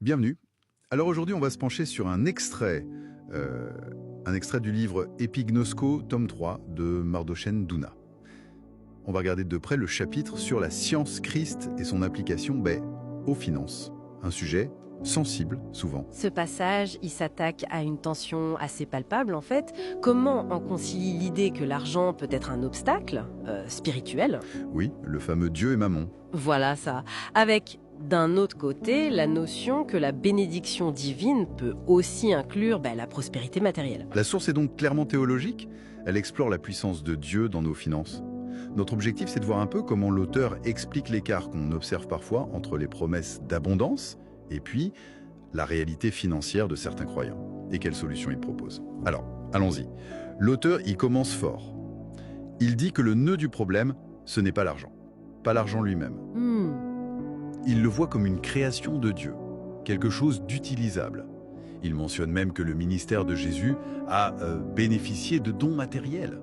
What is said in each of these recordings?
Bienvenue. Alors aujourd'hui, on va se pencher sur euh, un extrait du livre Epignosko, tome 3 de Mardochen Douna. On va regarder de près le chapitre sur la science Christ et son application aux finances. Un sujet sensible, souvent. Ce passage, il s'attaque à une tension assez palpable en fait. Comment on concilie l'idée que l'argent peut être un obstacle spirituel, Oui, le fameux Dieu et Mammon. voilà ça, avec d'un autre côté la notion que la bénédiction divine peut aussi inclure la prospérité matérielle. La source est donc clairement théologique. Elle explore la puissance de Dieu dans nos finances. Notre objectif, c'est de voir un peu comment l'auteur explique l'écart qu'on observe parfois entre les promesses d'abondance et puis la réalité financière de certains croyants, et quelles solutions il propose. Alors, allons-y. L'auteur y commence fort. Il dit que le nœud du problème, ce n'est pas l'argent lui-même. Il le voit comme une création de Dieu, quelque chose d'utilisable. Il mentionne même que le ministère de Jésus a bénéficié de dons matériels.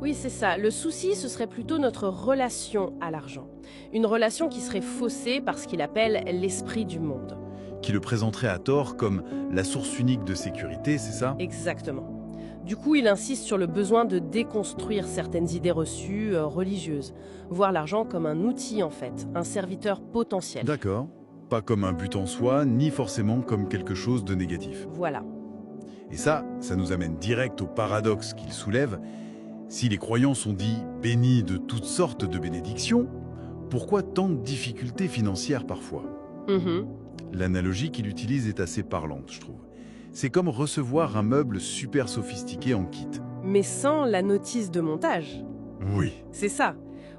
Oui, c'est ça. Le souci, ce serait plutôt notre relation à l'argent. Une relation qui serait faussée par ce qu'il appelle l'esprit du monde. Qui le présenterait à tort comme la source unique de sécurité, c'est ça? Exactement. Du coup, il insiste sur le besoin de déconstruire certaines idées reçues religieuses, voir l'argent comme un outil en fait, un serviteur potentiel. D'accord. Pas comme un but en soi, ni forcément comme quelque chose de négatif. Voilà. Et ça nous amène direct au paradoxe qu'il soulève. Si les croyants sont dits bénis de toutes sortes de bénédictions, pourquoi tant de difficultés financières parfois? L'analogie qu'il utilise est assez parlante, je trouve. C'est comme recevoir un meuble super sophistiqué en kit. Mais sans la notice de montage. Oui. C'est ça.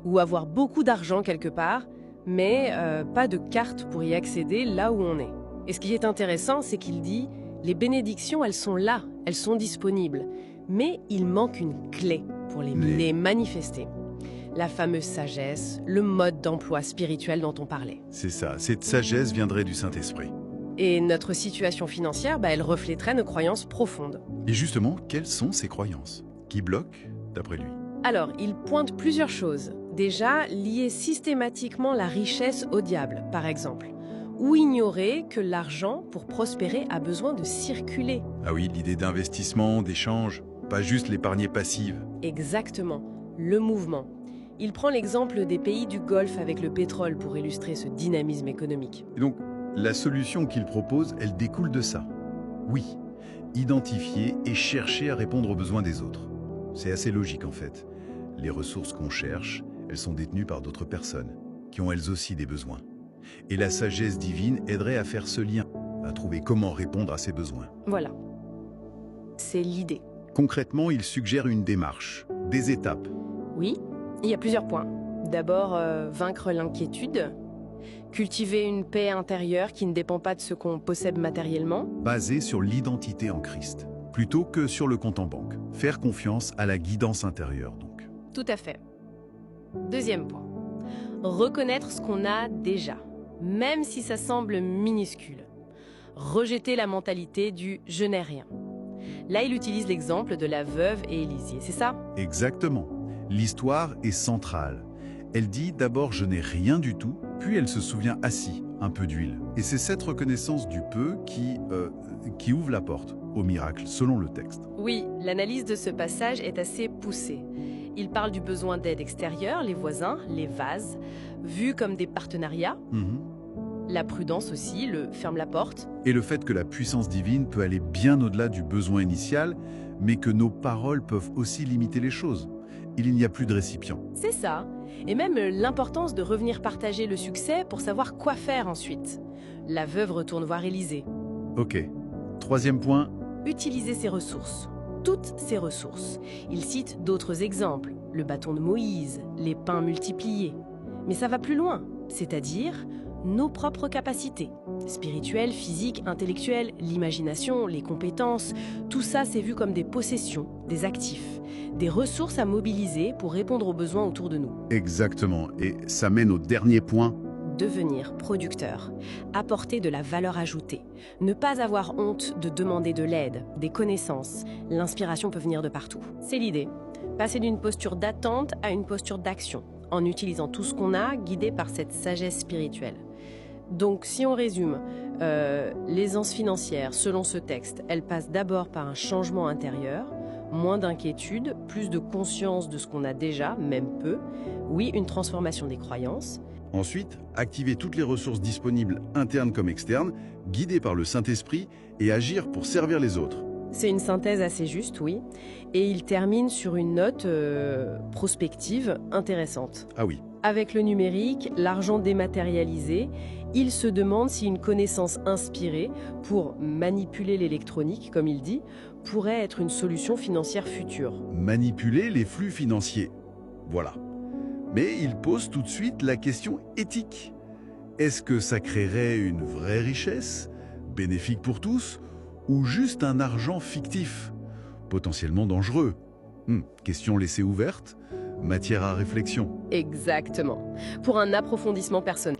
Ou avoir beaucoup d'argent quelque part, mais pas de carte pour y accéder là où on est. Et ce qui est intéressant, c'est qu'il dit « les bénédictions, elles sont là, elles sont disponibles, mais il manque une clé pour les manifester. » La fameuse sagesse, le mode d'emploi spirituel dont on parlait. C'est ça, cette sagesse viendrait du Saint-Esprit. Et notre situation financière, elle reflèterait nos croyances profondes. Et justement, quelles sont ces croyances qui bloquent, d'après lui? Alors, il pointe plusieurs choses. Déjà, lier systématiquement la richesse au diable, par exemple. Ou ignorer que l'argent, pour prospérer, a besoin de circuler. Ah oui, l'idée d'investissement, d'échange, pas juste l'épargne passive. Exactement, le mouvement. Il prend l'exemple des pays du Golfe avec le pétrole pour illustrer ce dynamisme économique. Et donc, la solution qu'il propose, elle découle de ça. Oui, identifier et chercher à répondre aux besoins des autres. C'est assez logique en fait. Les ressources qu'on cherche, elles sont détenues par d'autres personnes, qui ont elles aussi des besoins. Et la sagesse divine aiderait à faire ce lien, à trouver comment répondre à ces besoins. Voilà. C'est l'idée. Concrètement, il suggère une démarche, des étapes. Oui, il y a plusieurs points. D'abord, vaincre l'inquiétude. Cultiver une paix intérieure qui ne dépend pas de ce qu'on possède matériellement. Basée sur l'identité en Christ, plutôt que sur le compte en banque. Faire confiance à la guidance intérieure, donc. Tout à fait. Deuxième point. Reconnaître ce qu'on a déjà, même si ça semble minuscule. Rejeter la mentalité du « je n'ai rien ». Là, il utilise l'exemple de la veuve et Élisée, c'est ça? Exactement. L'histoire est centrale. Elle dit d'abord « je n'ai rien du tout », puis elle se souvient assis, un peu d'huile. Et c'est cette reconnaissance du peu qui ouvre la porte au miracle, selon le texte. Oui, l'analyse de ce passage est assez poussée. Il parle du besoin d'aide extérieure, les voisins, les vases, vus comme des partenariats. La prudence aussi, le ferme la porte. Et le fait que la puissance divine peut aller bien au-delà du besoin initial, mais que nos paroles peuvent aussi limiter les choses. Il n'y a plus de récipient. C'est ça. Et même l'importance de revenir partager le succès pour savoir quoi faire ensuite. La veuve retourne voir Élisée. Ok. Troisième point. Utiliser ses ressources. Toutes ses ressources. Il cite d'autres exemples. Le bâton de Moïse, les pains multipliés. Mais ça va plus loin. C'est-à-dire nos propres capacités. Spirituelles, physiques, intellectuelles, l'imagination, les compétences. Tout ça, c'est vu comme des possessions, des actifs. Des ressources à mobiliser pour répondre aux besoins autour de nous. Exactement. Et ça mène au dernier point. Devenir producteur, apporter de la valeur ajoutée, ne pas avoir honte de demander de l'aide, des connaissances. L'inspiration peut venir de partout. C'est l'idée. Passer d'une posture d'attente à une posture d'action, en utilisant tout ce qu'on a, guidé par cette sagesse spirituelle. Donc si on résume, l'aisance financière, selon ce texte, elle passe d'abord par un changement intérieur, moins d'inquiétude, plus de conscience de ce qu'on a déjà, même peu. Oui, une transformation des croyances. Ensuite, activer toutes les ressources disponibles, internes comme externes, guidées par le Saint-Esprit, et agir pour servir les autres. C'est une synthèse assez juste, oui. Et il termine sur une note prospective intéressante. Ah oui. Avec le numérique, l'argent dématérialisé, il se demande si une connaissance inspirée pour manipuler l'électronique, comme il dit, pourrait être une solution financière future. Manipuler les flux financiers. Voilà. Mais il pose tout de suite la question éthique. Est-ce que ça créerait une vraie richesse, bénéfique pour tous, ou juste un argent fictif, potentiellement dangereux? Question laissée ouverte, matière à réflexion. Exactement. Pour un approfondissement personnel.